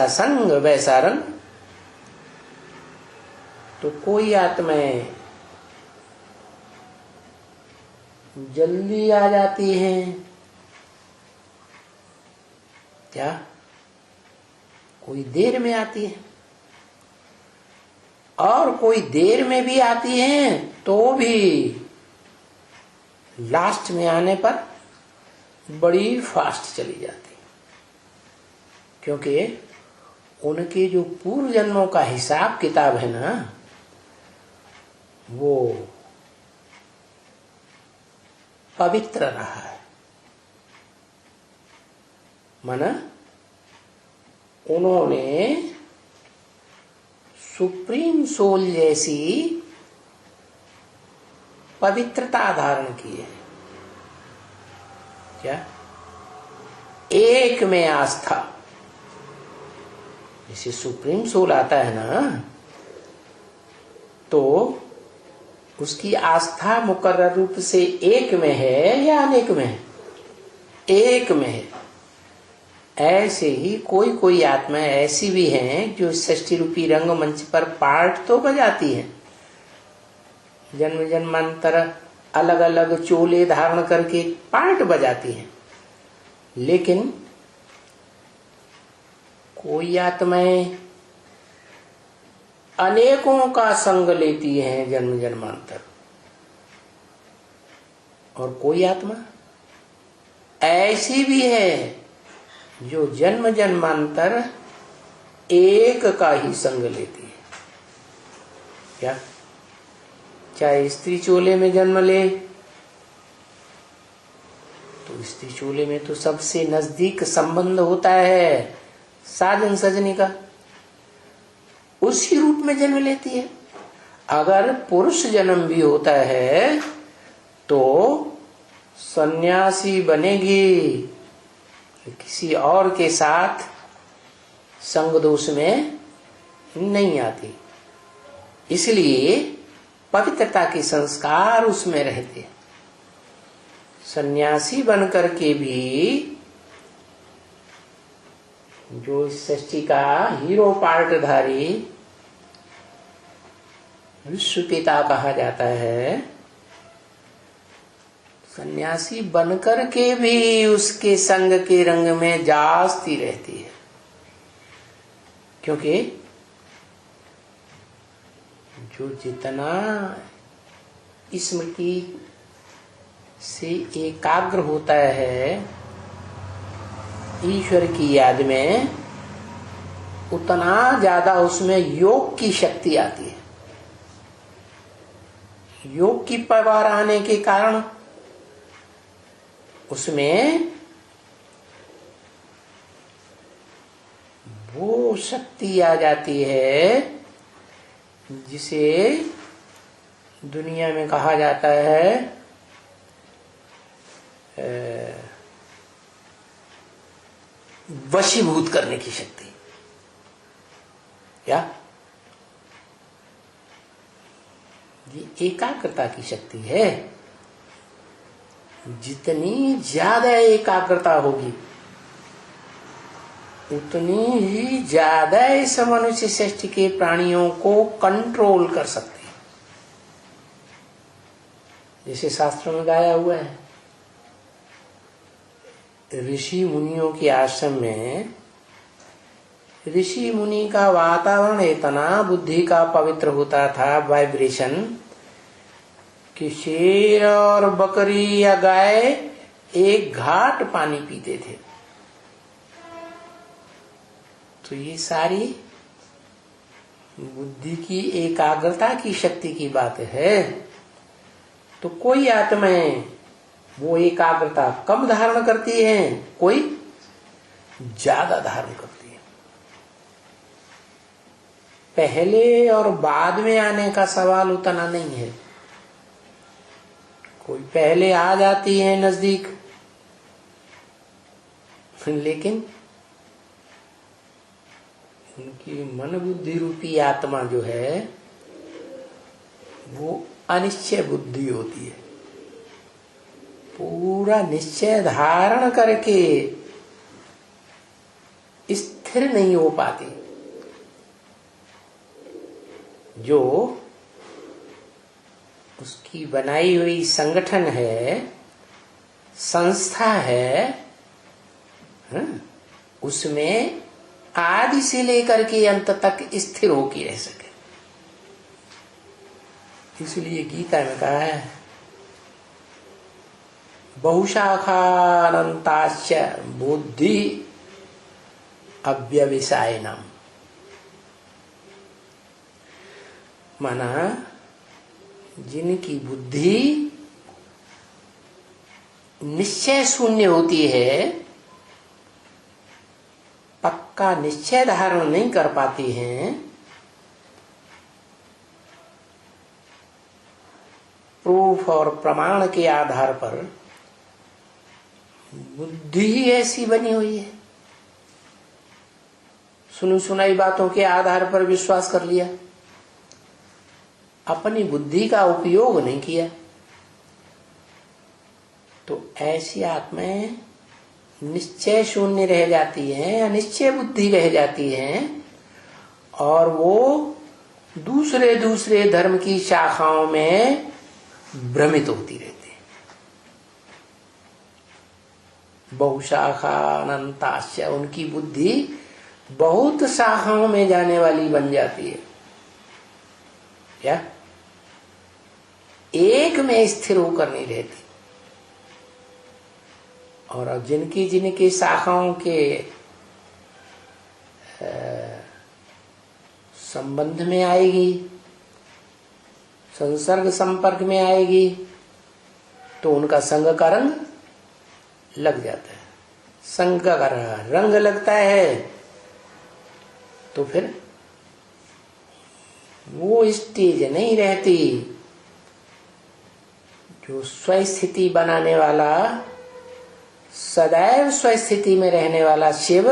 संग वैसा रंग। तो कोई आत्माएं जल्दी आ जाती हैं, क्या कोई देर में आती है, और कोई देर में भी आती हैं तो भी लास्ट में आने पर बड़ी फास्ट चली जाती, क्योंकि उनके जो पूर्व जन्मों का हिसाब किताब है ना, वो पवित्र रहा है। माना उन्होंने सुप्रीम सोल जैसी पवित्रता धारण की है। क्या? एक में आस्था। जैसे सुप्रीम सोल आता है ना, तो उसकी आस्था मुकर्रर रूप से एक में है या अनेक में है? एक में है। ऐसे ही कोई कोई आत्मा ऐसी भी हैं जो षष्ठी रूपी रंगमंच पर पार्ट तो बजाती हैं, जन्म जन्मांतर अलग अलग चोले धारण करके पार्ट बजाती हैं, लेकिन कोई आत्माएं अनेकों का संग लेती हैं जन्म जन्मांतर, और कोई आत्मा ऐसी भी है जो जन्म जन्मांतर एक का ही संग लेती है। क्या? चाहे स्त्री चोले में जन्म ले, तो स्त्री चोले में तो सबसे नजदीक संबंध होता है साजन सजनी का, उसी रूप में जन्म लेती है। अगर पुरुष जन्म भी होता है तो सन्यासी बनेगी, किसी और के साथ संग दोष में नहीं आती, इसलिए पवित्रता के संस्कार उसमें रहते। सन्यासी बनकर के भी जो सृष्टि का हीरो पार्टधारी विश्व पिता कहा जाता है, सन्यासी बनकर के भी उसके संग के रंग में जास्ती रहती है, क्योंकि जो जितना स्मृति से एकाग्र होता है ईश्वर की याद में, उतना ज्यादा उसमें योग की शक्ति आती है। योग की पावर आने के कारण उसमें वो शक्ति आ जाती है जिसे दुनिया में कहा जाता है वशीभूत करने की शक्ति। क्या? ये एकाग्रता की शक्ति है। जितनी ज्यादा एकाग्रता होगी उतनी ही ज्यादा इस मनुष्य सृष्टि के प्राणियों को कंट्रोल कर सकती है। जैसे शास्त्रों में गाया हुआ है, ऋषि मुनियों के आश्रम में ऋषि मुनि का वातावरण इतना बुद्धि का पवित्र होता था, वाइब्रेशन, कि शेर और बकरी या गाय एक घाट पानी पीते थे। तो ये सारी बुद्धि की एकाग्रता की शक्ति की बात है। तो कोई आत्माएं वो एकाग्रता कम धारण करती हैं, कोई ज्यादा धारण करती है। पहले और बाद में आने का सवाल उतना नहीं है। कोई पहले आ जाती है नजदीक, लेकिन उनकी मन बुद्धि रूपी आत्मा जो है वो अनिश्चय बुद्धि होती है। पूरा निश्चय धारण करके स्थिर नहीं हो पाती। जो उसकी बनाई हुई संगठन है, संस्था है, उसमें आदि से लेकर के अंत तक स्थिर होकर रह सके। इसलिए गीता में कहा है बहुशाखानंताश्च बुद्धि अव्यवसायिनम। माना जिनकी बुद्धि निश्चय शून्य होती है, पक्का निश्चय धारण नहीं कर पाती हैं, प्रूफ और प्रमाण के आधार पर बुद्धि ही ऐसी बनी हुई है, सुनी सुनाई बातों के आधार पर विश्वास कर लिया, अपनी बुद्धि का उपयोग नहीं किया, तो ऐसी आत्माएं निश्चय शून्य रह जाती हैं, अनिश्चय बुद्धि रह जाती हैं, और वो दूसरे दूसरे धर्म की शाखाओं में भ्रमित होती रहती है। बहुशाखा अनंताश्च, उनकी बुद्धि बहुत शाखाओं में जाने वाली बन जाती है। क्या एक में स्थिर होकर नहीं रहती। और जिनकी जिनकी शाखाओं के संबंध में आएगी, संसर्ग संपर्क में आएगी, तो उनका संग का रंग लग जाता है। संग का रंग लगता है तो फिर वो स्टेज नहीं रहती जो स्वस्थिति बनाने वाला, सदैव स्वस्थिति में रहने वाला शिव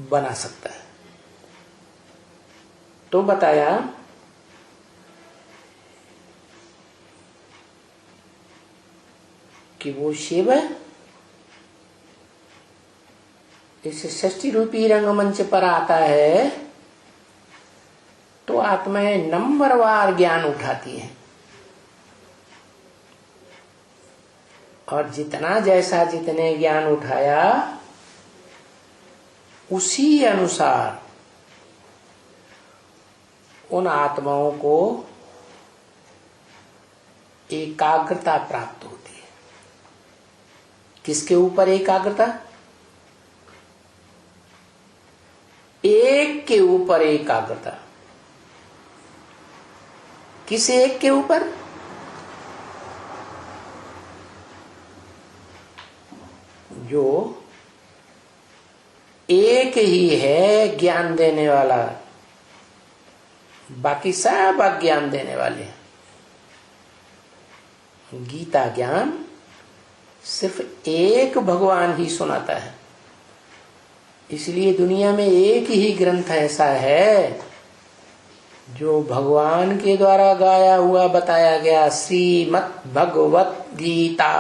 बना सकता है। तो बताया कि वो शिव इस सृष्टि रूपी रंगमंच पर आता है तो आत्माएं नंबरवार ज्ञान उठाती हैं, और जितना जैसा जितने ज्ञान उठाया उसी अनुसार उन आत्माओं को एकाग्रता प्राप्त होती है। किसके ऊपर एकाग्रता? एक के ऊपर एकाग्रता। किस एक के ऊपर? जो एक ही है ज्ञान देने वाला, बाकी सब अज्ञान देने वाले हैं। गीता ज्ञान सिर्फ एक भगवान ही सुनाता है। इसलिए दुनिया में एक ही ग्रंथ ऐसा है जो भगवान के द्वारा गाया हुआ बताया गया, श्रीमद् भगवत गीता,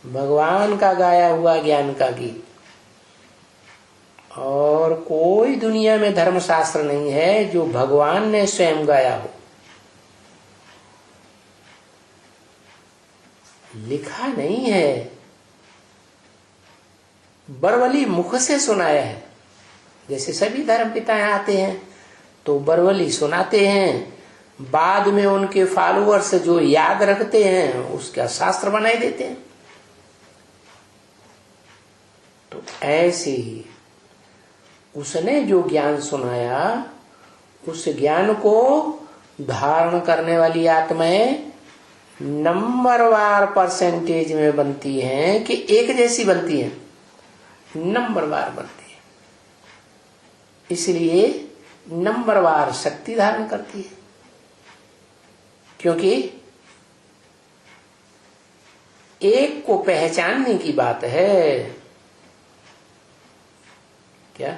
भगवान का गाया हुआ ज्ञान का गीत। और कोई दुनिया में धर्मशास्त्र नहीं है जो भगवान ने स्वयं गाया हो। लिखा नहीं है, बरवली मुख से सुनाया है। जैसे सभी धर्म पिताएं आते हैं तो बरवली सुनाते हैं, बाद में उनके फॉलोअर्स जो याद रखते हैं उसका शास्त्र बनाए देते हैं। तो ऐसे ही उसने जो ज्ञान सुनाया, उस ज्ञान को धारण करने वाली आत्माएं नंबरवार परसेंटेज में बनती हैं कि एक जैसी बनती हैं, नंबरवार बनती है। इसलिए नंबरवार शक्ति धारण करती है, क्योंकि एक को पहचानने की बात है। क्या